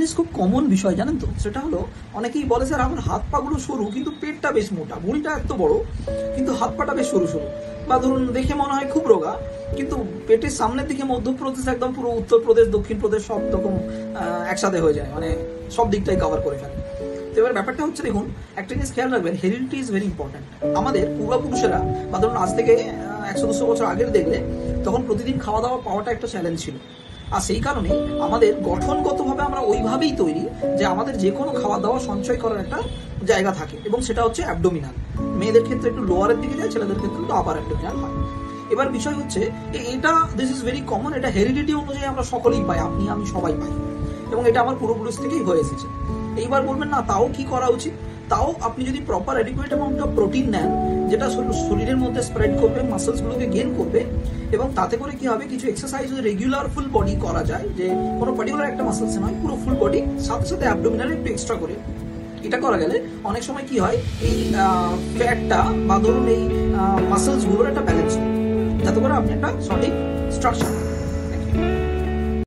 জিনিস খুব কমন বিষয় জানেন তো, সেটা হলো অনেকেই বলে স্যার আমার হাত পাগুলো সরু কিন্তু পেটটা বেশ মোটা, ভুঁড়িটা এত বড় কিন্তু হাত পাটা বেশ সরু সরু, বা ধরুন দেখে মনে হয় খুব রোগা কিন্তু পেটের সামনের দিকে মধ্যপ্রদেশ একদম পুরো উত্তরপ্রদেশ দক্ষিণ প্রদেশ সব রকম একসাথে হয়ে যায়, মানে সব দিকটাই কভার করে ফেলে। তো এবার ব্যাপারটা হচ্ছে দেখুন, একটা জিনিস খেয়াল রাখবেন, হেরিডিটি ইজ ভেরি ইম্পর্টেন্ট। আমাদের পূর্বপুরুষেরা বা ধরুন আজ থেকে 100-200 বছর আগের দেখলে তখন প্রতিদিন খাওয়া দাওয়া পাওয়াটা একটা চ্যালেঞ্জ ছিল, আর সেই কারণে আমাদের গঠনগতভাবে আমরা ওইভাবেই তৈরি যে আমাদের যে কোনো খাওয়া দাওয়া সঞ্চয় করার একটা জায়গা থাকে, এবং সেটা হচ্ছে অ্যাবডোমিনাল। মেয়েদের ক্ষেত্রে একটু লোয়ারের দিকে যায়, ছেলেদের ক্ষেত্রে একটু আপার অ্যাবডোমিনাল হয়। এবার বিষয় হচ্ছে এটা দিস ইজ ভেরি কমন, এটা হেরিডিটি অনুযায়ী আমরা সকলেই পাই, আপনি আমি সবাই পাই, এবং এটা আমার পূর্বপুরুষ থেকেই হয়ে এসেছে। এইবার বলবেন না তাও কি করা উচিত, তাও আপনি যদি proper adequate amount of protein নেন যেটা শরীরের মধ্যে স্প্রেড করবে, মাসলসগুলোকে গেইন করবে, এবং তাতে করে কি হবে কিছু এক্সারসাইজ রেগুলার ফুল বডি করা যায়, যে কোনো পার্টিকুলার একটা মাসলসে নয়, পুরো ফুল বডি সাথে সাথে অ্যাবডোমিনালে একটু এক্সট্রা করে, এটা করা গেলে অনেক সময় কি হয় এই ফ্যাটটা বা ধরুন এই মাসলসগুলোর একটা ব্যালেন্স হয়, যাতে করে আপনি একটা সঠিক স্ট্রাকচার।